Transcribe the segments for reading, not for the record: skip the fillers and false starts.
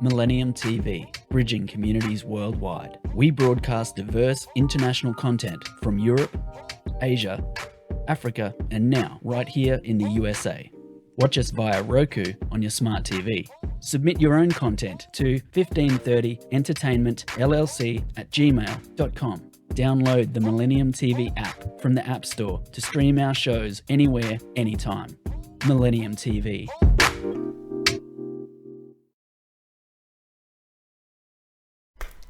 Millennium TV, bridging communities worldwide. We broadcast diverse international content from Europe, Asia, Africa, and now right here in the USA. Watch us via Roku on your smart TV. Submit your own content to 1530entertainmentllc@gmail.com. Download the Millennium TV app from the App Store to stream our shows anywhere, anytime. Millennium TV.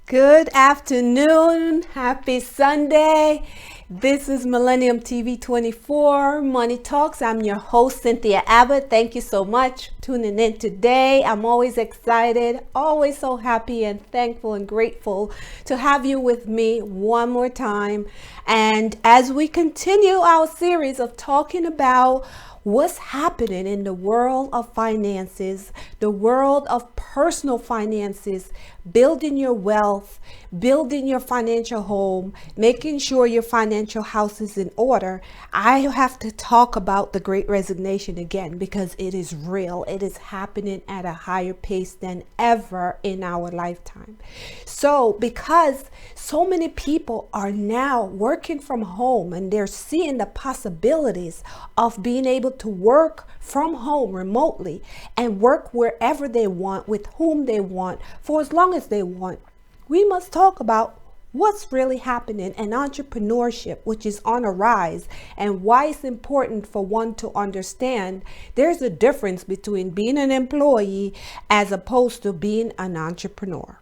Good afternoon. Happy Sunday. This is Millennium TV 24 Money Talks. I'm your host, Cynthia Abbott. Thank you so much for tuning in today. I'm always excited, always so happy and thankful and grateful to have you with me one more time. And as we continue our series of talking about what's happening in the world of finances, the world of personal finances, building your wealth, building your financial home, making sure your financial house is in order, I have to talk about the Great Resignation again because it is real. It is happening at a higher pace than ever in our lifetime. So because so many people are now working from home and they're seeing the possibilities of being able to work from home remotely and work wherever they want, with whom they want, for as long as they want, we must talk about what's really happening in entrepreneurship, which is on a rise, and why it's important for one to understand there's a difference between being an employee as opposed to being an entrepreneur.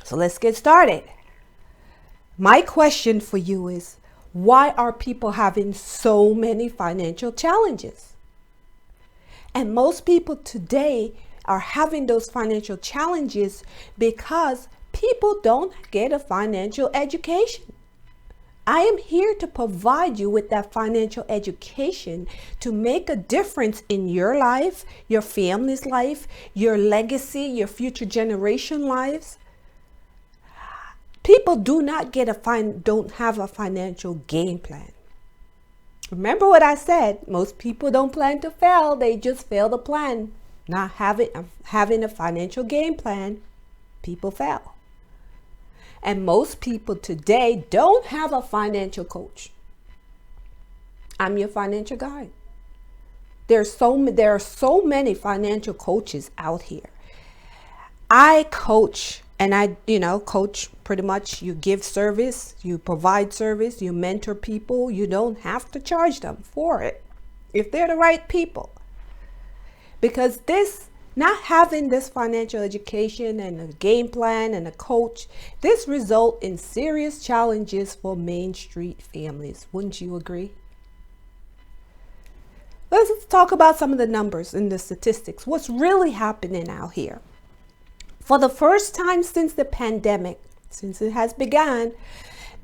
So let's get started. My question for you is, why are people having so many financial challenges? And most people today are having those financial challenges because people don't get a financial education. I am here to provide you with that financial education to make a difference in your life, your family's life, your legacy, your future generation lives. People don't have a financial game plan. Remember what I said, most people don't plan to fail, they just fail to plan. Not having a financial game plan, people fail. And most people today don't have a financial coach. I'm your financial guide. There are so many financial coaches out here. I coach, and I coach pretty much. You give service, you provide service, you mentor people. You don't have to charge them for it if they're the right people. Because not having this financial education and a game plan and a coach, this result in serious challenges for Main Street families. Wouldn't you agree? Let's talk about some of the numbers and the statistics. What's really happening out here? For the first time since the pandemic, since it has begun,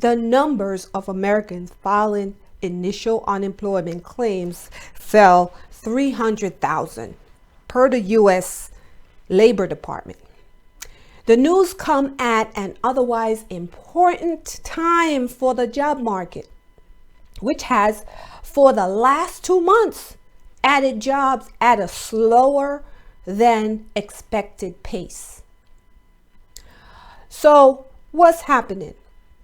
the numbers of Americans filing initial unemployment claims fell 300,000 per the U.S. Labor Department. The news come at an otherwise important time for the job market, which has, for the last 2 months, added jobs at a slower than expected pace. So what's happening?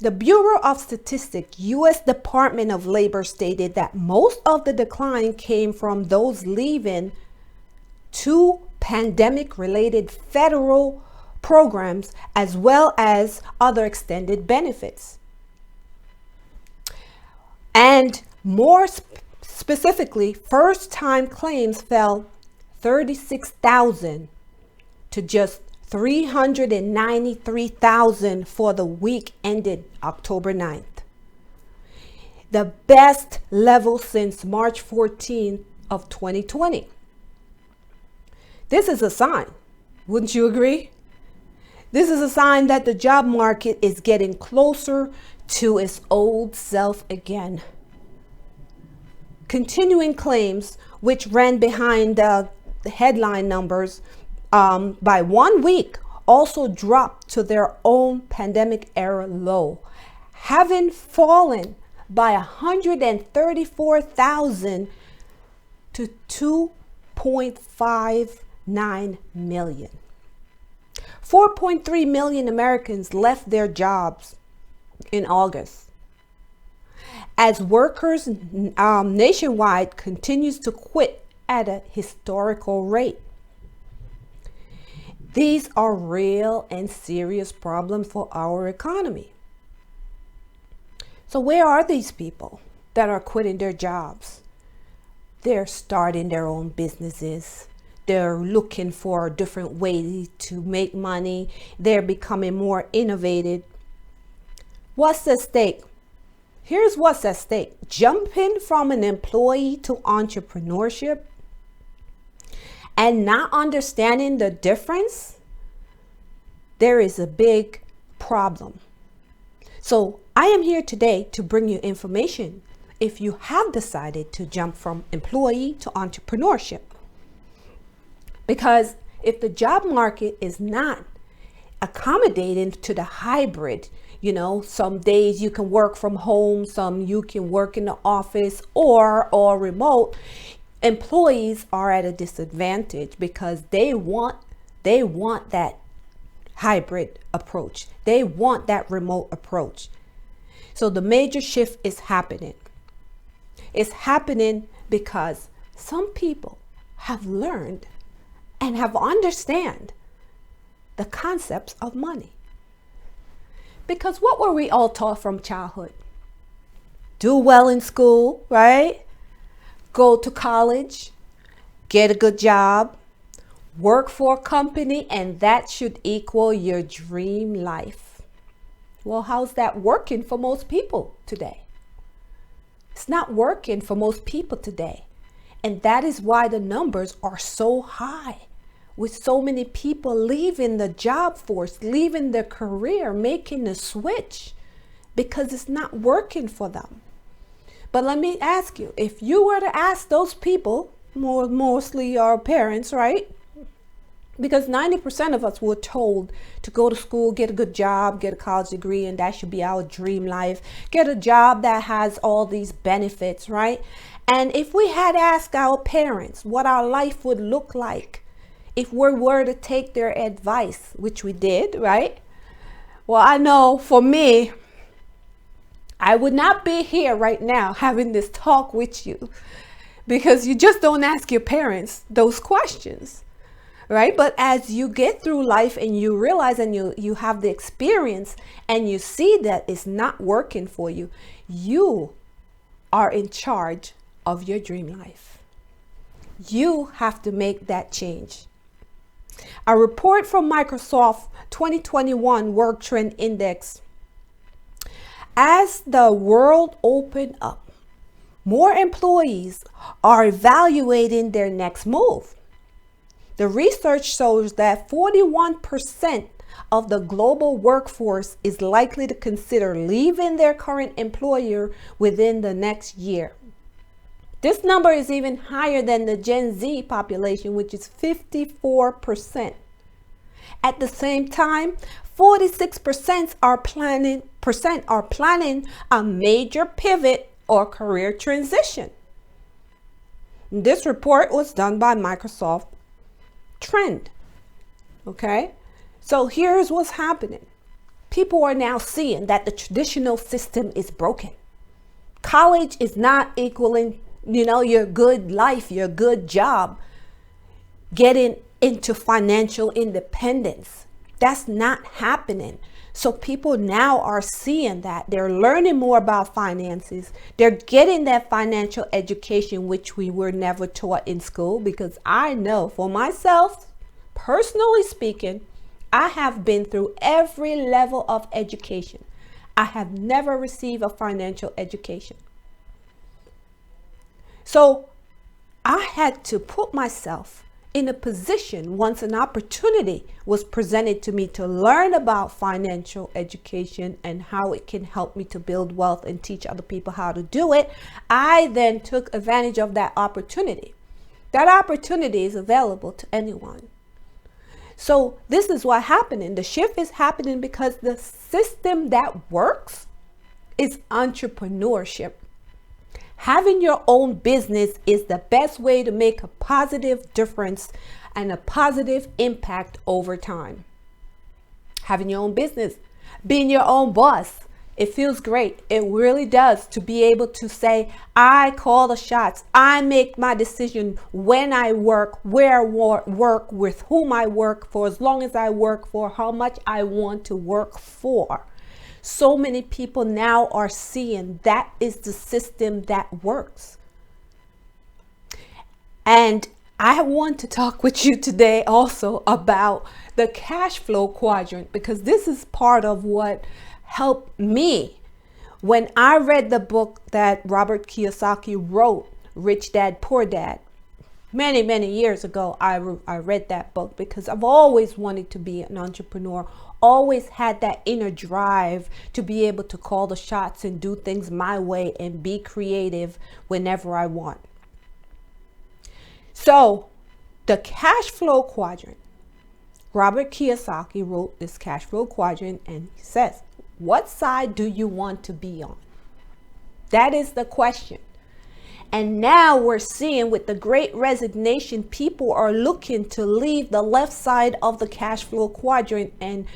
The Bureau of Statistics, U.S. Department of Labor, stated that most of the decline came from those leaving two pandemic-related federal programs as well as other extended benefits. And more specifically, first-time claims fell 36,000 to just 393,000 for the week ended October 9th. The best level since March 14th of 2020. This is a sign, wouldn't you agree? This is a sign that the job market is getting closer to its old self again. Continuing claims, which ran behind the headline numbers by 1 week, also dropped to their own pandemic era low, having fallen by 134,000 to 2.59 million. 4.3 million Americans left their jobs in August, as workers nationwide continues to quit at a historical rate. These are real and serious problems for our economy. So where are these people that are quitting their jobs? They're starting their own businesses. They're looking for different ways to make money. They're becoming more innovative. What's at stake? Here's what's at stake. Jumping from an employee to entrepreneurship and not understanding the difference, there is a big problem. So I am here today to bring you information if you have decided to jump from employee to entrepreneurship. Because if the job market is not accommodating to the hybrid, some days you can work from home, some you can work in the office or remote, employees are at a disadvantage because they want that hybrid approach. They want that remote approach. So the major shift is happening. It's happening because some people have learned and have understand the concepts of money. Because what were we all taught from childhood? Do well in school, right? Go to college, get a good job, work for a company, and that should equal your dream life. Well, how's that working for most people today? It's not working for most people today. And that is why the numbers are so high, with so many people leaving the job force, leaving their career, making the switch because it's not working for them. But let me ask you, if you were to ask those people, mostly our parents, right? Because 90% of us were told to go to school, get a good job, get a college degree, and that should be our dream life. Get a job that has all these benefits, right? And if we had asked our parents what our life would look like if we were to take their advice, which we did, right? Well, I know for me, I would not be here right now having this talk with you because you just don't ask your parents those questions, right? But as you get through life and you realize and you have the experience and you see that it's not working for you, you are in charge of your dream life. You have to make that change. A report from Microsoft 2021 Work Trend Index. As the world opened up, more employees are evaluating their next move. The research shows that 41% of the global workforce is likely to consider leaving their current employer within the next year. This number is even higher than the Gen Z population, which is 54%. At the same time, 46% are planning a major pivot or career transition. This report was done by Microsoft Trend. Okay, so here's what's happening. People are now seeing that the traditional system is broken. College is not equaling your good life, your good job, getting into financial independence. That's not happening. So people now are seeing that. They're learning more about finances. They're getting that financial education, which we were never taught in school, because I know for myself, personally speaking, I have been through every level of education. I have never received a financial education. So I had to put myself in a position once an opportunity was presented to me to learn about financial education and how it can help me to build wealth and teach other people how to do it. I then took advantage of that opportunity. That opportunity is available to anyone. So this is what happening. The shift is happening because the system that works is entrepreneurship. Having your own business is the best way to make a positive difference and a positive impact over time. having your own business, being your own boss. It feels great. It really does, to be able to say, I call the shots. I make my decision when I work, where I work, with whom I work, for as long as I work, for how much I want to work for. So many people now are seeing that is the system that works. And I want to talk with you today also about the cash flow quadrant, because this is part of what helped me when I read the book that Robert Kiyosaki wrote, Rich Dad, Poor Dad. Many years ago, I read that book because I've always wanted to be an entrepreneur, always had that inner drive to be able to call the shots and do things my way and be creative whenever I want. So the cash flow quadrant, Robert Kiyosaki wrote this cash flow quadrant, and he says, what side do you want to be on? That is the question. And now we're seeing, with the great resignation, people are looking to leave the left side of the cash flow quadrant and,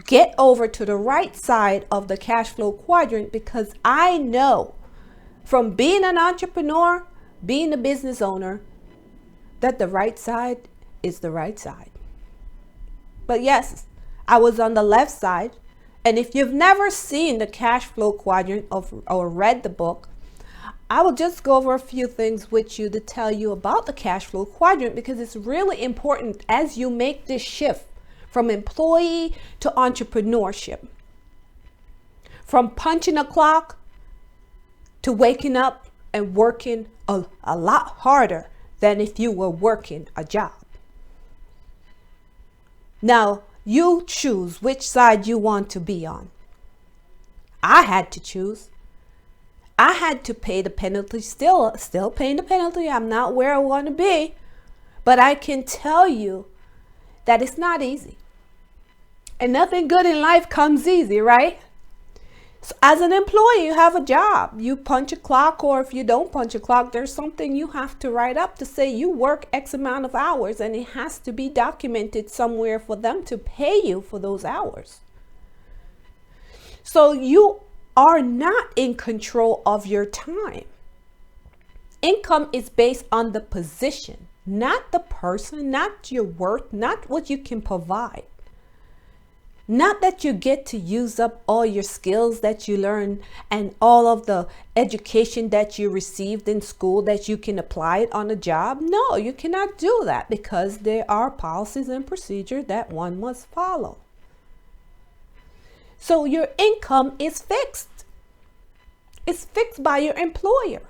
get over to the right side of the cash flow quadrant, because I know from being an entrepreneur, being a business owner, that the right side is the right side. But yes, I was on the left side. And if you've never seen the cash flow quadrant or read the book, I will just go over a few things with you to tell you about the cash flow quadrant, because it's really important as you make this shift from employee to entrepreneurship. From punching a clock to waking up and working a lot harder than if you were working a job. Now, you choose which side you want to be on. I had to choose. I had to pay the penalty, still paying the penalty. I'm not where I want to be, but I can tell you that it's not easy. And nothing good in life comes easy, right? So as an employee, you have a job. You punch a clock, or if you don't punch a clock, there's something you have to write up to say you work X amount of hours, and it has to be documented somewhere for them to pay you for those hours. So you are not in control of your time. Income is based on the position, not the person, not your worth, not what you can provide. Not that you get to use up all your skills that you learn and all of the education that you received in school that you can apply it on a job. No, you cannot do that, because there are policies and procedures that one must follow. So your income is fixed. It's fixed by your employer.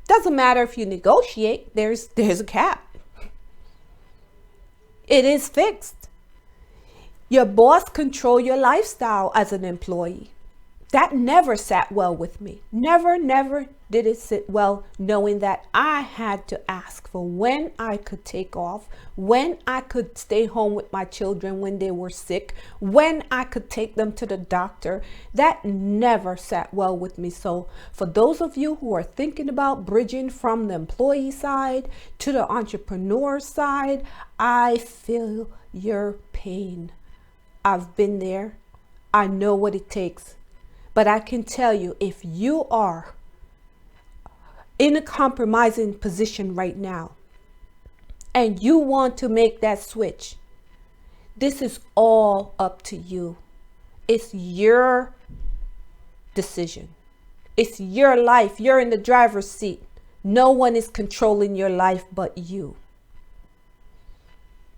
Doesn't matter if you negotiate, there's a cap. It is fixed. Your boss control your lifestyle as an employee. That never sat well with me. Never did it sit well, knowing that I had to ask for when I could take off, when I could stay home with my children when they were sick, when I could take them to the doctor. That never sat well with me. So for those of you who are thinking about bridging from the employee side to the entrepreneur side, I feel your pain. I've been there. I know what it takes. But I can tell you, if you are in a compromising position right now and you want to make that switch, this is all up to you. It's your decision. It's your life. You're in the driver's seat. No one is controlling your life but you.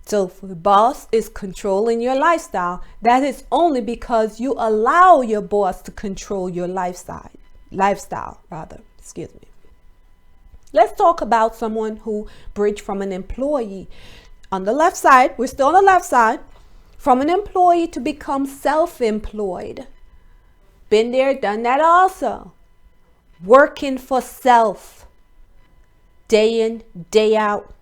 So if the boss is controlling your lifestyle, that is only because you allow your boss to control your lifestyle. Let's talk about someone who bridged from an employee. On the left side, we're still on the left side, from an employee to become self-employed. Been there, done that also. Working for self, day in, day out.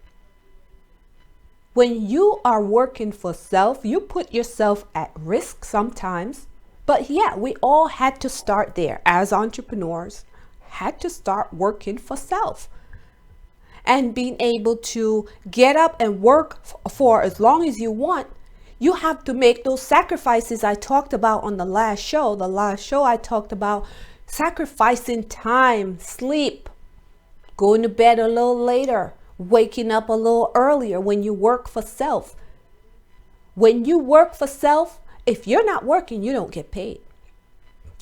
When you are working for self, you put yourself at risk sometimes. But yeah, we all had to start there as entrepreneurs, had to start working for self. And being able to get up and work for as long as you want You have to make those sacrifices I talked about on the last show. The last show I talked about sacrificing time, sleep, going to bed a little later, waking up a little earlier when you work for self. When you work for self, if you're not working, you don't get paid.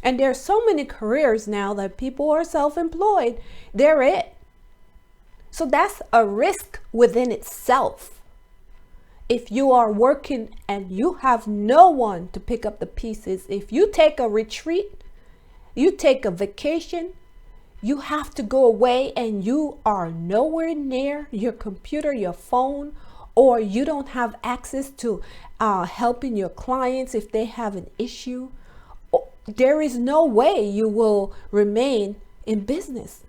And there's so many careers now that people are self-employed. They're it. So that's a risk within itself. If you are working and you have no one to pick up the pieces, if you take a retreat, you take a vacation, you have to go away and you are nowhere near your computer, your phone, or you don't have access to helping your clients if they have an issue, there is no way you will remain in business.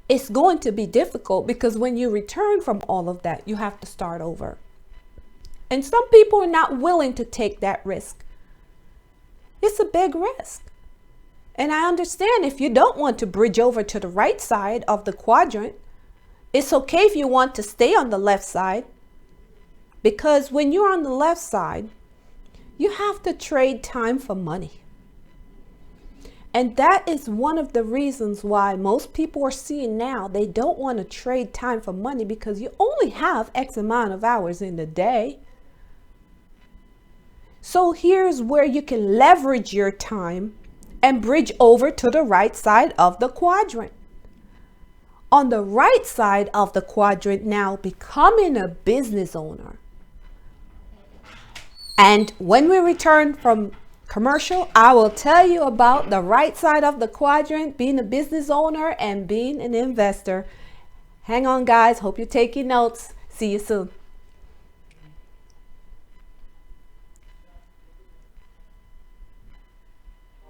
It's going to be difficult because when you return from all of that, you have to start over. And some people are not willing to take that risk. It's a big risk. And I understand if you don't want to bridge over to the right side of the quadrant, it's okay if you want to stay on the left side. Because when you're on the left side, you have to trade time for money. And that is one of the reasons why most people are seeing now they don't want to trade time for money, because you only have X amount of hours in the day. So here's where you can leverage your time and bridge over to the right side of the quadrant. On the right side of the quadrant now, becoming a business owner. And when we return from commercial, I will tell you about the right side of the quadrant, being a business owner and being an investor. Hang on, guys. Hope you're taking notes. See you soon.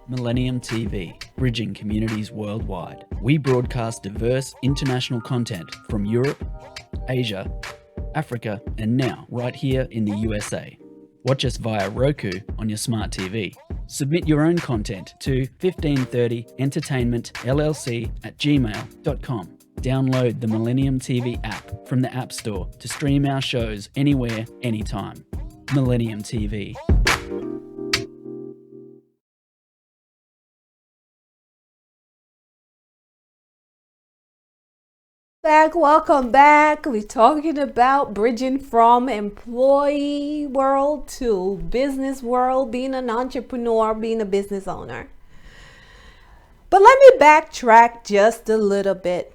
Millennium TV, bridging communities worldwide. We broadcast diverse international content from Europe, Asia, Africa, and now right here in the USA. Watch us via Roku on your smart TV. Submit your own content to 1530entertainmentllc@gmail.com. Download the Millennium TV app from the App Store to stream our shows anywhere, anytime. Millennium TV. Welcome back. We're talking about bridging from employee world to business world, being an entrepreneur, being a business owner. But let me backtrack just a little bit.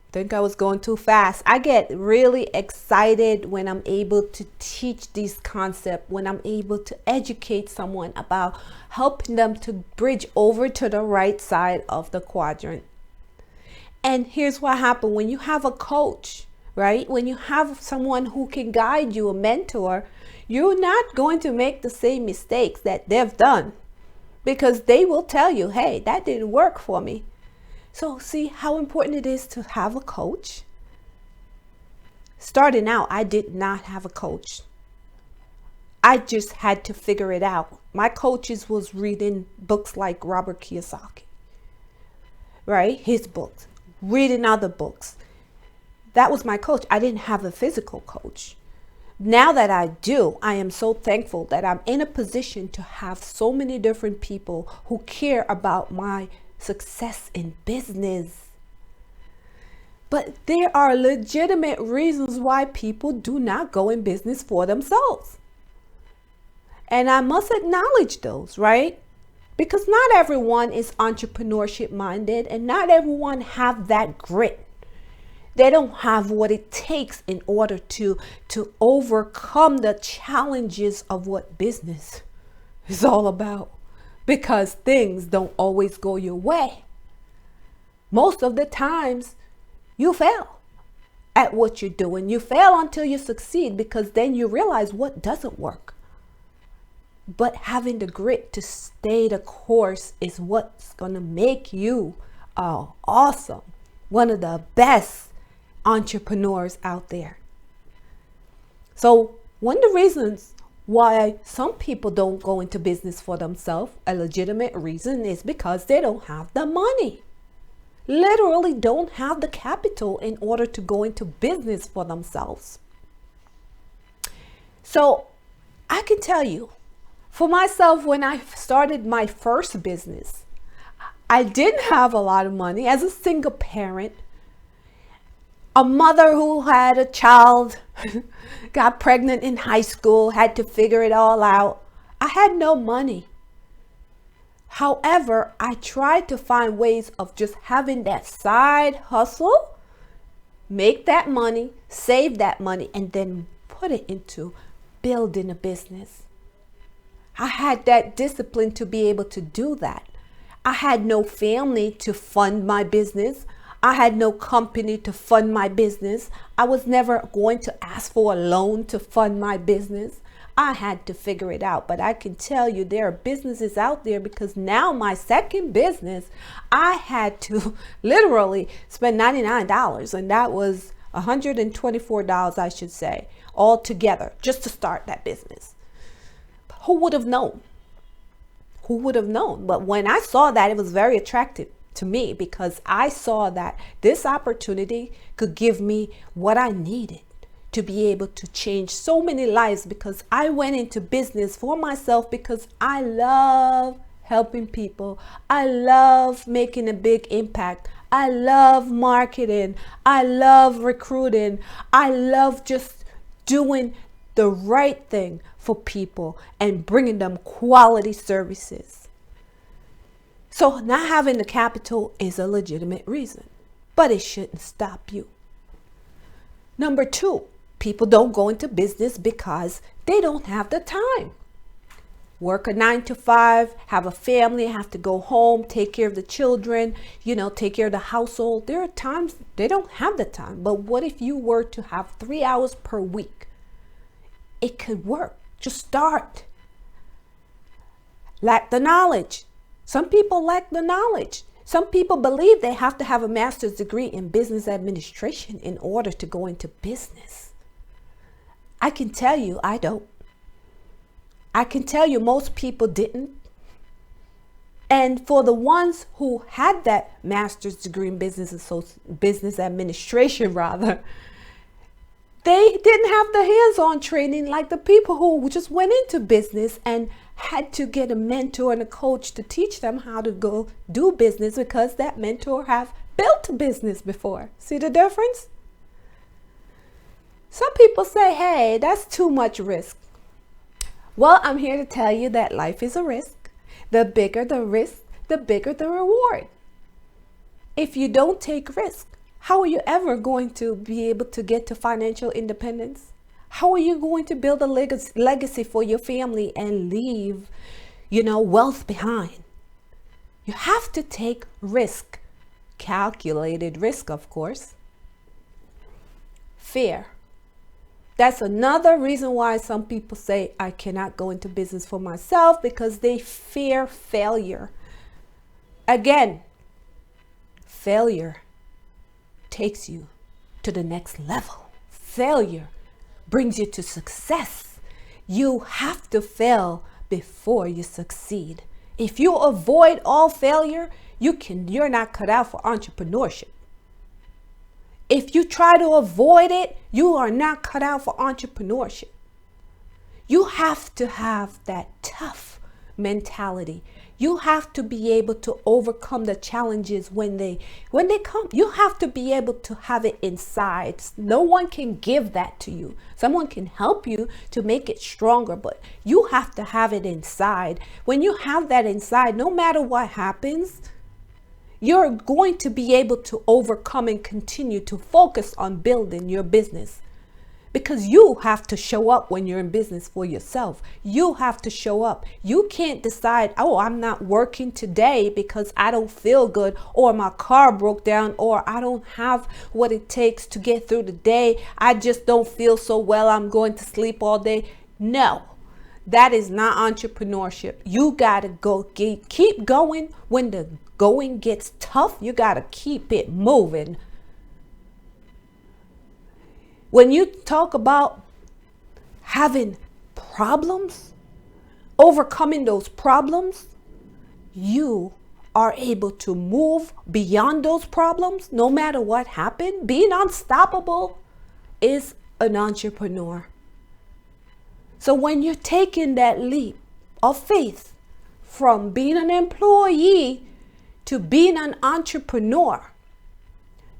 I think I was going too fast. I get really excited when I'm able to teach these concepts, when I'm able to educate someone about helping them to bridge over to the right side of the quadrant. And here's what happens when you have a coach, right? When you have someone who can guide you, a mentor, you're not going to make the same mistakes that they've done, because they will tell you, hey, that didn't work for me. So see how important it is to have a coach? Starting out, I did not have a coach. I just had to figure it out. My coaches was reading books like Robert Kiyosaki, right? His books. Reading other books. That was my coach. I didn't have a physical coach. Now that I do, I am so thankful that I'm in a position to have so many different people who care about my success in business. But there are legitimate reasons why people do not go in business for themselves. And I must acknowledge those, right? Because not everyone is entrepreneurship minded, and not everyone have that grit. They don't have what it takes in order to overcome the challenges of what business is all about, because things don't always go your way. Most of the times you fail at what you're doing. You fail until you succeed, because then you realize what doesn't work. But having the grit to stay the course is what's going to make you awesome. One of the best entrepreneurs out there. So one of the reasons why some people don't go into business for themselves, a legitimate reason, is because they don't have the money. Literally don't have the capital in order to go into business for themselves. So I can tell you, for myself, when I started my first business, I didn't have a lot of money as a single parent. A mother who had a child, got pregnant in high school, had to figure it all out. I had no money. However, I tried to find ways of just having that side hustle, make that money, save that money, and then put it into building a business. I had that discipline to be able to do that. I had no family to fund my business. I had no company to fund my business. I was never going to ask for a loan to fund my business. I had to figure it out. But I can tell you there are businesses out there, because now my second business, I had to literally spend $99, and that was $124, I should say, all together just to start that business. Who would have known? Who would have known? But when I saw that, it was very attractive to me, because I saw that this opportunity could give me what I needed to be able to change so many lives, because I went into business for myself because I love helping people. I love making a big impact. I love marketing. I love recruiting. I love just doing the right thing for people and bringing them quality services. So not having the capital is a legitimate reason, but it shouldn't stop you. Number two, people don't go into business because they don't have the time. Work a 9 to 5, have a family, have to go home, take care of the children, take care of the household. There are times they don't have the time. But what if you were to have 3 hours per week? It could work. Just start. Lack the knowledge. Some people lack the knowledge. Some people believe they have to have a master's degree in business administration in order to go into business. I can tell you, I don't. I can tell you most people didn't. And for the ones who had that master's degree in business administration, they didn't have the hands-on training like the people who just went into business and had to get a mentor and a coach to teach them how to go do business, because that mentor have built a business before. See the difference? Some people say, hey, that's too much risk. Well, I'm here to tell you that life is a risk. The bigger the risk, the bigger the reward. If you don't take risk, how are you ever going to be able to get to financial independence? How are you going to build a legacy for your family and leave, wealth behind? You have to take risk. Calculated risk, of course. Fear. That's another reason why some people say, I cannot go into business for myself, because they fear failure. Again, failure takes you to the next level. Failure brings you to success. You have to fail before you succeed. If you avoid all failure, you're not cut out for entrepreneurship. If you try to avoid it, you are not cut out for entrepreneurship. You have to have that tough mentality. You have to be able to overcome the challenges when they come. You have to be able to have it inside. No one can give that to you. Someone can help you to make it stronger, but you have to have it inside. When you have that inside, no matter what happens, you're going to be able to overcome and continue to focus on building your business. Because you have to show up when you're in business for yourself. You have to show up. You can't decide, oh, I'm not working today because I don't feel good, or my car broke down, or I don't have what it takes to get through the day. I just don't feel so well. I'm going to sleep all day. No, that is not entrepreneurship. You got to keep going when the going gets tough. You got to keep it moving. When you talk about having problems, overcoming those problems, you are able to move beyond those problems no matter what happened. Being unstoppable is an entrepreneur. So when you're taking that leap of faith from being an employee to being an entrepreneur,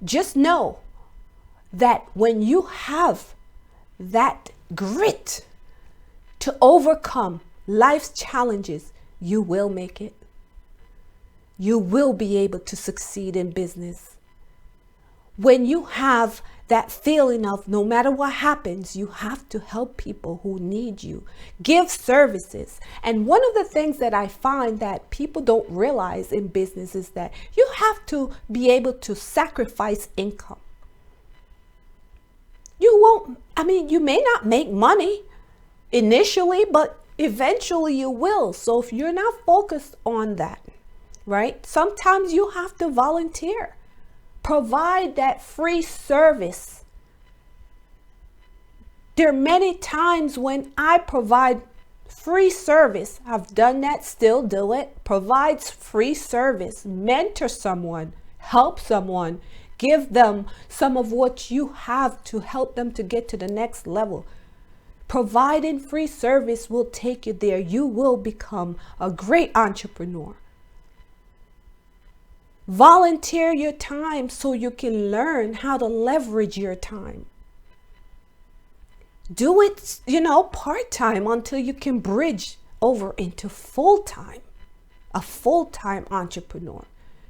just know that when you have that grit to overcome life's challenges, you will make it. You will be able to succeed in business. When you have that feeling of no matter what happens, you have to help people who need you, give services. And one of the things that I find that people don't realize in business is that you have to be able to sacrifice income. You may not make money initially, but eventually you will. So if you're not focused on that, right? Sometimes you have to volunteer. Provide that free service. There are many times when I provide free service. I've done that, still do it. Provides free service. Mentor someone. Help someone. Give them some of what you have to help them to get to the next level. Providing free service will take you there. You will become a great entrepreneur. Volunteer your time so you can learn how to leverage your time. Do it, part-time until you can bridge over into full-time, a full-time entrepreneur.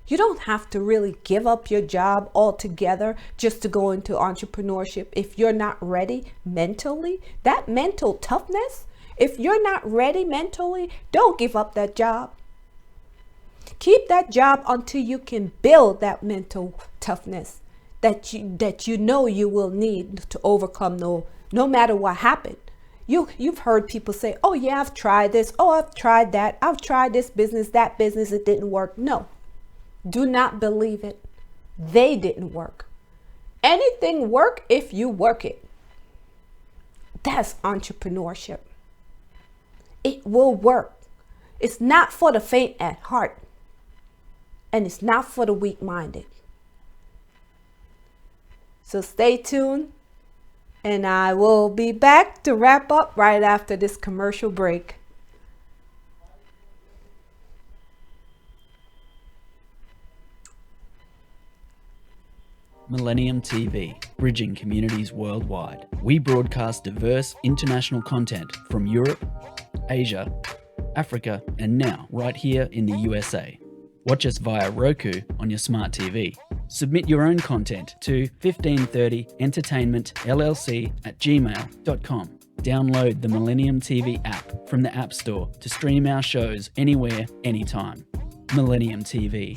You don't have to really give up your job altogether just to go into entrepreneurship if you're not ready mentally. That mental toughness, if you're not ready mentally, don't give up that job. Keep that job until you can build that mental toughness that you know you will need to overcome no matter what happened. You've heard people say, oh yeah, I've tried this. Oh, I've tried that. I've tried this business, that business. It didn't work. No, do not believe it. They didn't work. Anything work if you work it. That's entrepreneurship. It will work. It's not for the faint at heart. And it's not for the weak-minded. So stay tuned. And I will be back to wrap up right after this commercial break. Millennium TV, bridging communities worldwide. We broadcast diverse international content from Europe, Asia, Africa, and now right here in the USA. Watch us via Roku on your smart TV. Submit your own content to 1530entertainmentllc@gmail.com. Download the Millennium TV app from the App Store to stream our shows anywhere, anytime. Millennium TV.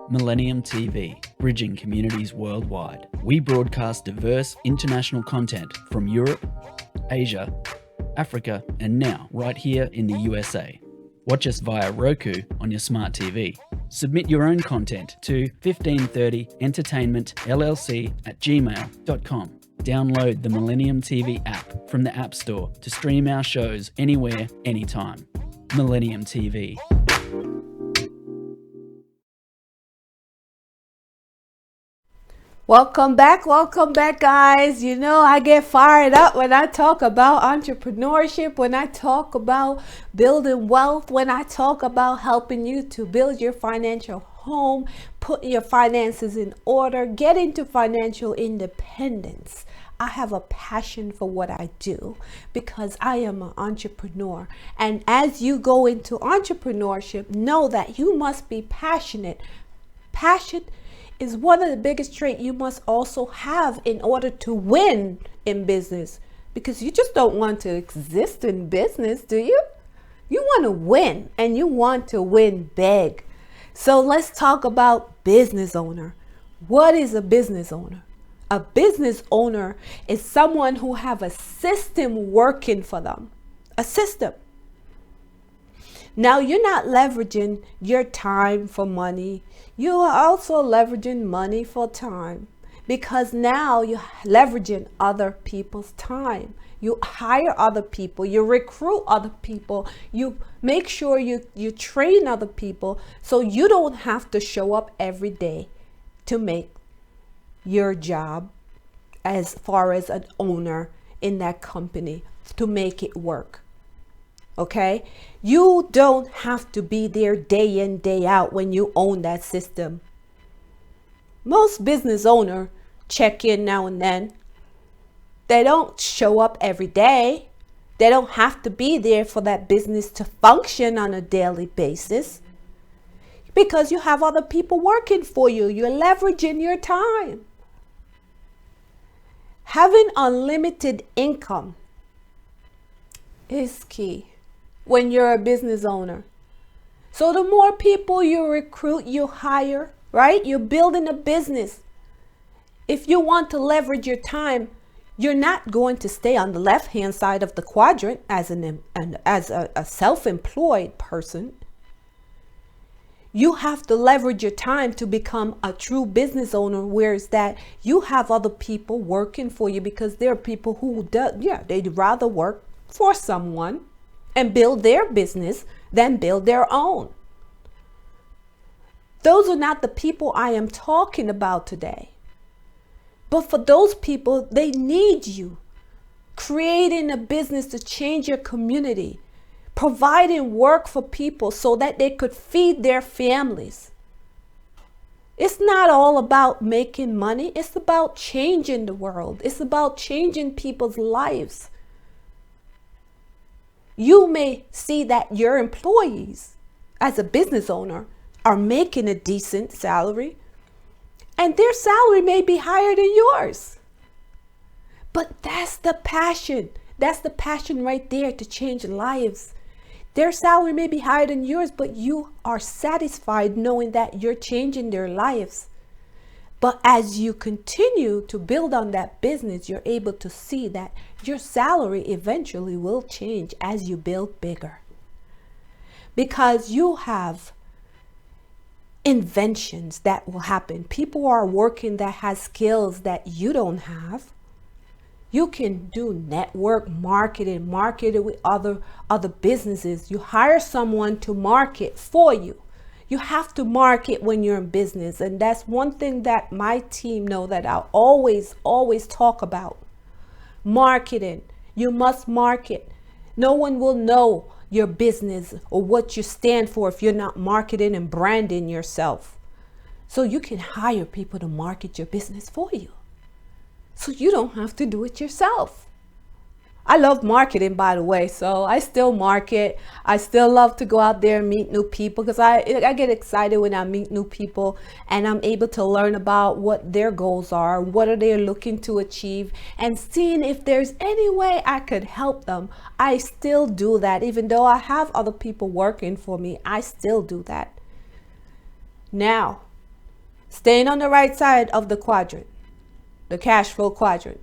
Millennium TV, bridging communities worldwide. We broadcast diverse international content from Europe, Asia, Africa, and now right here in the USA. Watch us via Roku on your smart TV. Submit your own content to 1530entertainmentllc@gmail.com. Download the Millennium TV app from the App Store to stream our shows anywhere, anytime. Millennium TV. Welcome back, guys. I get fired up when I talk about entrepreneurship, when I talk about building wealth, when I talk about helping you to build your financial home, put your finances in order, get into financial independence. I have a passion for what I do because I am an entrepreneur. And as you go into entrepreneurship, know that you must be passionate. Passion is one of the biggest traits you must also have in order to win in business, because you just don't want to exist in business, do you? You want to win, and you want to win big. So let's talk about business owner. What is a business owner? A business owner is someone who have a system working for them, a system. Now, you're not leveraging your time for money. You are also leveraging money for time, because now you're leveraging other people's time. You hire other people, you recruit other people, you make sure you train other people, so you don't have to show up every day to make your job as far as an owner in that company to make it work. Okay? You don't have to be there day in, day out when you own that system. Most business owners check in now and then. They don't show up every day. They don't have to be there for that business to function on a daily basis because you have other people working for you. You're leveraging your time. Having unlimited income is key when you're a business owner. So the more people you recruit, you hire, right? You're building a business. If you want to leverage your time, you're not going to stay on the left-hand side of the quadrant as a self-employed person. You have to leverage your time to become a true business owner, whereas that you have other people working for you, because there are people who they'd rather work for someone and build their business than build their own. Those are not the people I am talking about today. But for those people, they need you. Creating a business to change your community, providing work for people so that they could feed their families. It's not all about making money. It's about changing the world. It's about changing people's lives. You may see that your employees, as a business owner, are making a decent salary, and their salary may be higher than yours. But that's the passion. That's the passion right there, to change lives. Their salary may be higher than yours, but you are satisfied knowing that you're changing their lives. But as you continue to build on that business, you're able to see that your salary eventually will change as you build bigger. Because you have inventions that will happen. People are working that has skills that you don't have. You can do network marketing, market it with other businesses. You hire someone to market for you. You have to market when you're in business. And that's one thing that my team know that I always talk about. Marketing. You must market. No one will know your business or what you stand for if you're not marketing and branding yourself. So you can hire people to market your business for you, so you don't have to do it yourself. I love marketing, by the way, so I still market. I still love to go out there and meet new people, because I get excited when I meet new people and I'm able to learn about what their goals are, what are they looking to achieve, and seeing if there's any way I could help them. I still do that. Even though I have other people working for me, I still do that. Now, staying on the right side of the quadrant, the cash flow quadrant.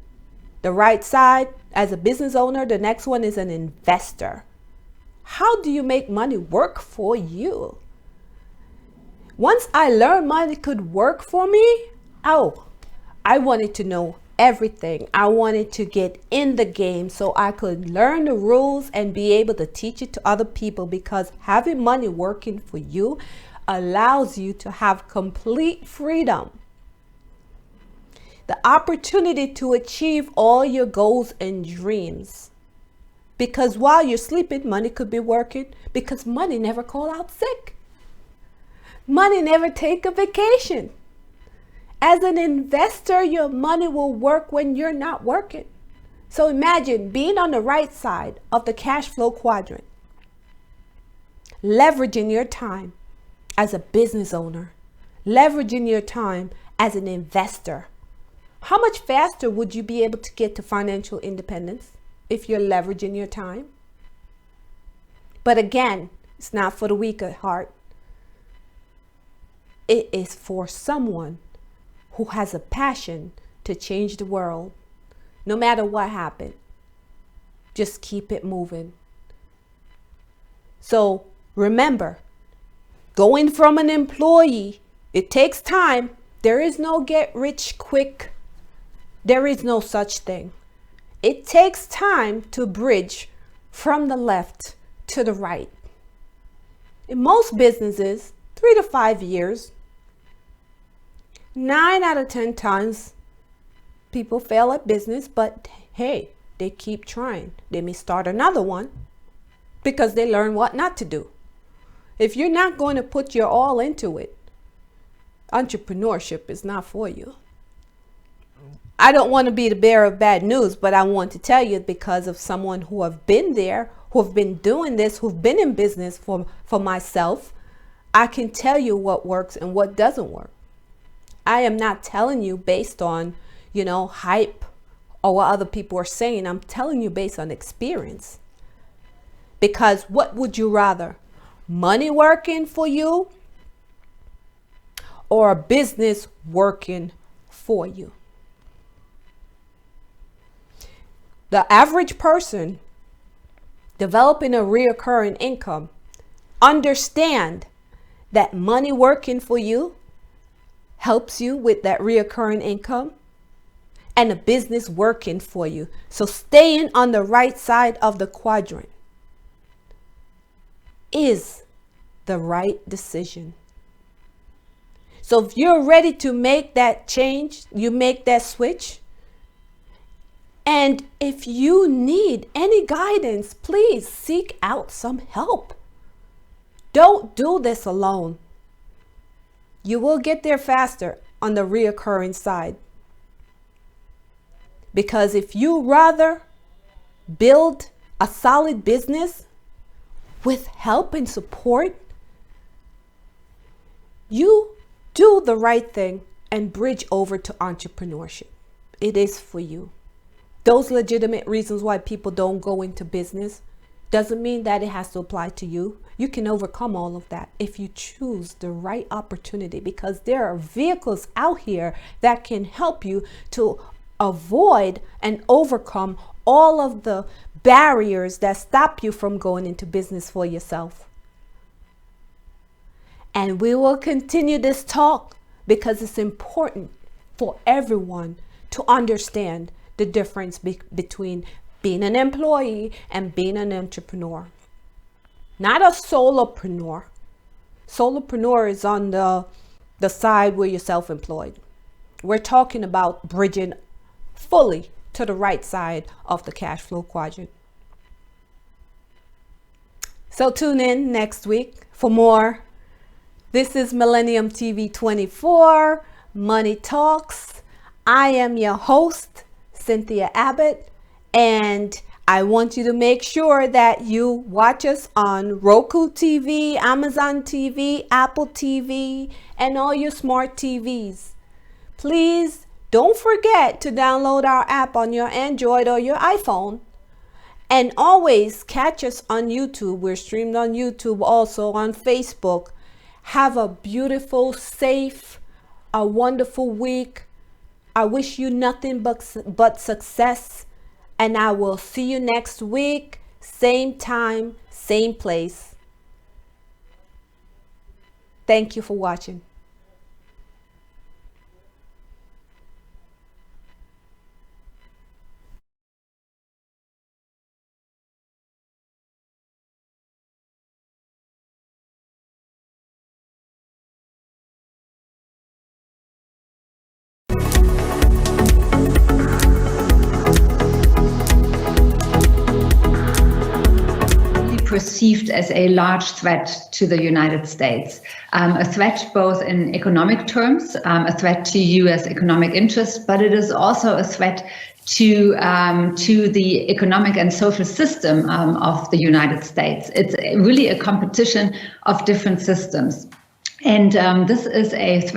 The right side, as a business owner, the next one is an investor. How do you make money work for you? Once I learned money could work for me, I wanted to know everything. I wanted to get in the game so I could learn the rules and be able to teach it to other people, because having money working for you allows you to have complete freedom. The opportunity to achieve all your goals and dreams. Because while you're sleeping, money could be working, because money never call out sick. Money never take a vacation. As an investor, your money will work when you're not working. So imagine being on the right side of the cash flow quadrant, leveraging your time as a business owner, leveraging your time as an investor. How much faster would you be able to get to financial independence if you're leveraging your time? But again, it's not for the weak at heart. It is for someone who has a passion to change the world. No matter what happened, just keep it moving. So remember, going from an employee, it takes time. There is no get rich quick. There is no such thing. It takes time to bridge from the left to the right. In most businesses, 3 to 5 years, 9 out of 10 times, People fail at business, but hey, they keep trying. They may start another one because they learn what not to do. If you're not going to put your all into it, entrepreneurship is not for you. I don't want to be the bearer of bad news, but I want to tell you because of someone who have been there, who have been doing this, who've been in business for myself. I can tell you what works and what doesn't work. I am not telling you based on, hype or what other people are saying. I'm telling you based on experience. Because what would you rather? Money working for you or a business working for you? The average person developing a reoccurring income understand that money working for you helps you with that reoccurring income and a business working for you. So staying on the right side of the quadrant is the right decision. So if you're ready to make that change, you make that switch. And if you need any guidance, please seek out some help. Don't do this alone. You will get there faster on the reoccurring side. Because if you rather build a solid business with help and support, you do the right thing and bridge over to entrepreneurship. It is for you. Those legitimate reasons why people don't go into business doesn't mean that it has to apply to you. You can overcome all of that if you choose the right opportunity, because there are vehicles out here that can help you to avoid and overcome all of the barriers that stop you from going into business for yourself. And we will continue this talk because it's important for everyone to understand the difference between being an employee and being an entrepreneur. Not a solopreneur. Solopreneur is on the side where you're self-employed. We're talking about bridging fully to the right side of the cash flow quadrant. So tune in next week for more. This is Millennium TV 24, Money Talks. I am your host, Cynthia Abbott, and I want you to make sure that you watch us on Roku TV, Amazon TV, Apple TV, and all your smart TVs. Please don't forget to download our app on your Android or your iPhone. And always catch us on YouTube. We're streamed on YouTube, also on Facebook. Have a beautiful, safe, a wonderful week. I wish you nothing but success. And I will see you next week, same time, same place. Thank you for watching. Perceived as a large threat to the United States, a threat both in economic terms, a threat to U.S. economic interests, but it is also a threat to the economic and social system of the United States. It's really a competition of different systems, and this is a threat